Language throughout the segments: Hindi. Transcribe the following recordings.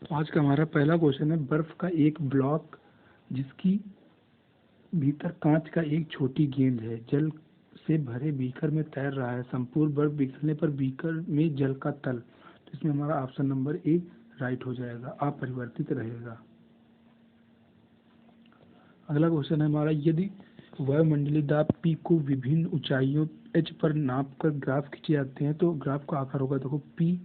तो आज का हमारा पहला क्वेश्चन है, बर्फ का एक ब्लॉक जिसकी भीतर कांच का एक छोटी गेंद है, जल से भरे बीकर में तैर रहा है। संपूर्ण बर्फ पिघलने पर बीकर में जल का तल, तो इसमें हमारा ऑप्शन नंबर ए राइट हो जाएगा, अपरिवर्तित रहेगा। अगला क्वेश्चन है हमारा, यदि वायुमंडलीय दाब P को विभिन्न ऊंचाइयों h पर नाप कर ग्राफ खींचे जाते हैं तो ग्राफ का आकार होगा, देखो P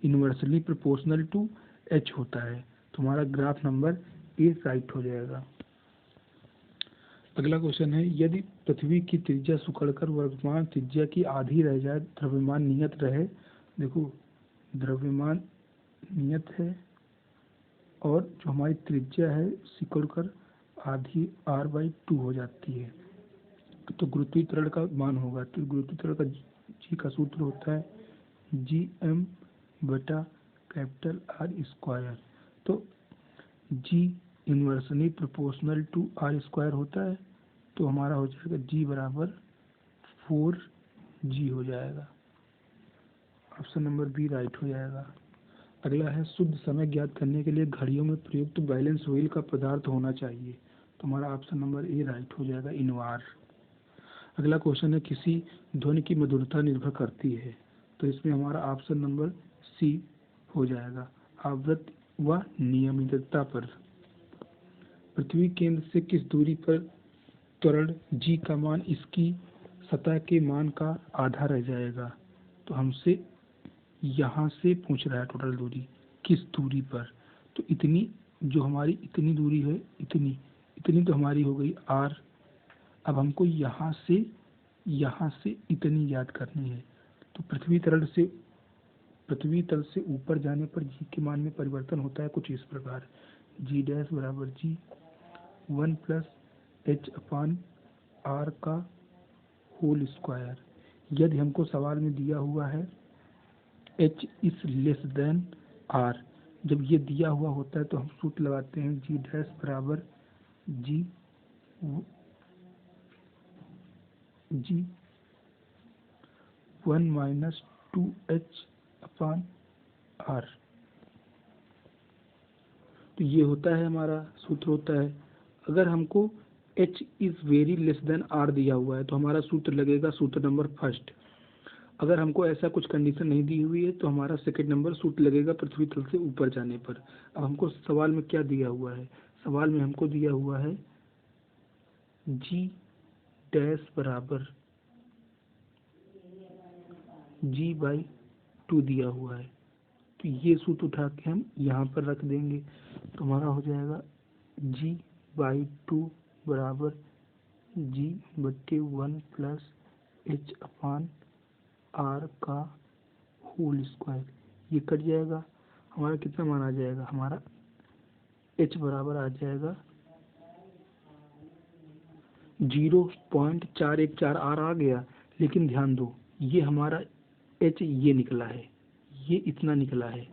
inversely proportional to h होता है, तो हमारा ग्राफ नंबर ए राइट हो जाएगा। अगला क्वेश्चन है, यदि पृथ्वी की त्रिज्या सिकुड़कर वर्तमान त्रिज्या की आधी रह जाए, द्रव्यमान नियत रहे। देखो द्रव्यमान नियत है और जो हमारी त्रिज्या है सिकुड़कर आधी r/2 हो जाती है, तो गुरुत्वीय त्वरण का मान होगा। तो गुरुत्वीय त्वरण का जी का सूत्र होता है gm बटा कैपिटल R स्क्वायर। तो g inversely proportional to R square होता है, तो हमारा हो जाएगा g बराबर 4g हो जाएगा। ऑप्शन नंबर बी राइट हो जाएगा। अगला है, शुद्ध समय ज्ञात करने के लिए घड़ियों में प्रयुक्त बैलेंस व्हील का पदार्थ होना चाहिए, तो हमारा ऑप्शन नंबर ए राइट हो जाएगा, इनवार। अगला क्वेश्चन है, किसी ध्वनि की मधुरता निर्भर करती है, तो इसमें हमारा ऑप्शन नंबर सी हो जाएगा, आवृत्ति व नियमितता पर। पृथ्वी केंद्र से किस दूरी पर त्वरण जी का मान इसकी सतह के मान का आधा रह जाएगा, तो हमसे यहाँ से पूछ रहा है टोटल दूरी किस दूरी पर, तो इतनी जो हमारी इतनी दूरी है, इतनी तो हमारी हो गई आर। अब हमको यहाँ से इतनी याद करनी है, तो पृथ्वी तल से ऊपर जाने पर जी के मान में परिवर्तन होता है कुछ इस प्रकार, जी डैश बराबर जी 1 प्लस एच अपान आर का होल स्क्वायर। यदि हमको सवाल में दिया हुआ है h is less than r, जब ये दिया हुआ होता है तो हम सूत्र लगाते हैं जी डैश बराबर जी 1 माइनस 2h अपान आर। तो ये होता है हमारा सूत्र होता है। अगर हमको h is very less than r दिया हुआ है तो हमारा सूत्र लगेगा सूत्र नंबर फर्स्ट। अगर हमको ऐसा कुछ कंडीशन नहीं दी हुई है तो हमारा सेकंड नंबर सूत्र लगेगा पृथ्वी तल से ऊपर जाने पर। अब हमको सवाल में क्या दिया हुआ है, सवाल में हमको दिया हुआ है जी डैश बराबर g/2 दिया हुआ है, तो ये सूत्र उठा के हम यहाँ पर रख देंगे, तो हमारा हो जाएगा g/2 बराबर g/1 plus h upon R का होल स्क्वायर। ये कट जाएगा, हमारा कितना मान आ जाएगा, हमारा h बराबर आ जाएगा 0.414 आर आ गया। लेकिन ध्यान दो, ये हमारा h ये निकला है, ये इतना निकला है,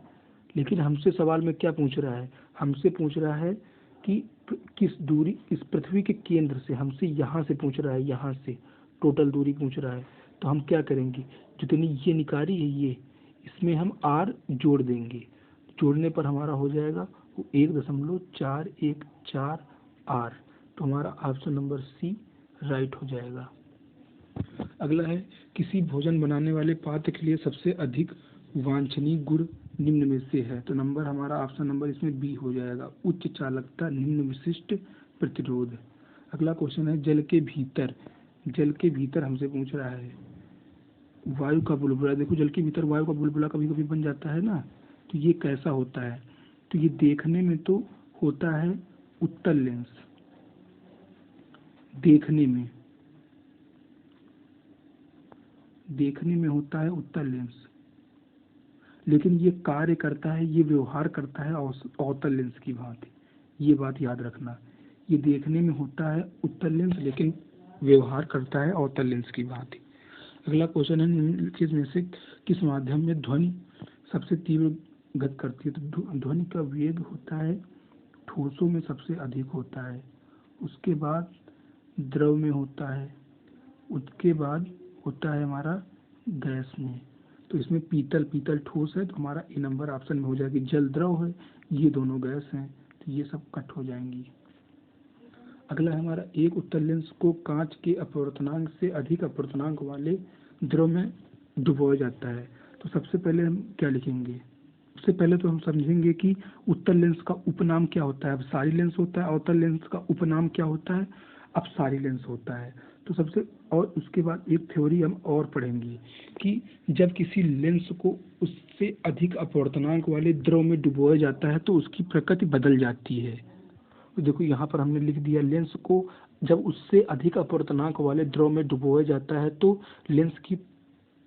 लेकिन हमसे सवाल में क्या पूछ रहा है, हमसे पूछ रहा है कि किस दूरी इस पृथ्वी के केंद्र से, हमसे यहाँ से पूछ रहा है, यहाँ से टोटल दूरी पूछ रहा है। तो हम क्या करेंगे, जितनी ये निकाली है ये, इसमें हम r जोड़ देंगे, जोड़ने पर हमारा हो जाएगा 1.414 r, तो हमारा ऑप्शन नंबर सी राइट हो जाएगा। अगला है, किसी भोजन बनाने वाले पात्र के लिए सबसे अधिक वांछनीय गुण निम्न में से है, तो नंबर हमारा ऑप्शन नंबर इसमें बी हो जाएगा, उच्च चालकता निम्न विशिष्ट प्रतिरोध। अगला क्वेश्चन है, जल के भीतर हमसे पूछ रहा है वायु का बुलबुला। देखो जल के भीतर वायु का बुलबुला कभी कभी बन जाता है ना, तो ये कैसा होता है, तो ये देखने में तो होता है उत्तल लेंस, देखने में होता है उत्तल लेंस, लेकिन ये कार्य करता है, ये व्यवहार करता है अवतल लेंस की भांति। ये बात याद रखना, ये देखने में होता है उत्तल लेंस लेकिन व्यवहार करता है अवतल लेंस की भांति। अगला क्वेश्चन है, निम्नलिखित में से किस माध्यम में ध्वनि सबसे तीव्र गति करती है, तो ध्वनि का वेग होता है ठोसों में सबसे अधिक होता है, उसके बाद द्रव में होता है, उसके बाद होता है हमारा गैस में। तो इसमें पीतल पीतल ठोस है, तो हमारा ए नंबर ऑप्शन में हो जाएगी। जल द्रव है, ये दोनों गैस हैं, तो ये सब कट हो जाएंगी। अगला है हमारा, एक उत्तल लेंस को कांच के अपवर्तनांक से अधिक अपवर्तनांक वाले द्रव में डुबोया जाता है। तो सबसे पहले हम क्या लिखेंगे? उससे पहले तो हम समझेंगे कि उत्तल लेंस का उपनाम क्या होता है। अपसारी लेंस होता है, अवतल लेंस का उपनाम क्या होता है? अपसारी लेंस होता है। तो सबसे, और उसके बाद एक थ्योरी हम और पढ़ेंगे कि जब किसी लेंस को उससे अधिक अपवर्तनांक वाले द्रव में डुबोया जाता है तो उसकी प्रकृति बदल जाती है। तो देखो यहाँ पर हमने लिख दिया, लेंस को जब उससे अधिक अपवर्तनांक वाले द्रव में डुबोया जाता है तो लेंस की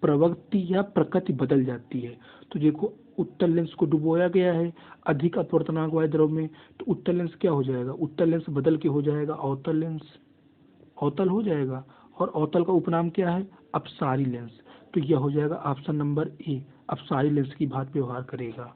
प्रवृत्ति या प्रकृति बदल जाती है। तो देखो, उत्तल लेंस को डुबोया गया है अधिक अपवर्तनांक वाले द्रव में, तो उत्तल लेंस क्या हो जाएगा? उत्तल लेंस बदल के हो जाएगा अवतल लेंस, अवतल हो जाएगा। और अवतल का उपनाम क्या है? अपसारी लेंस। तो यह हो जाएगा ऑप्शन नंबर ए, अपसारी लेंस की भांति व्यवहार करेगा।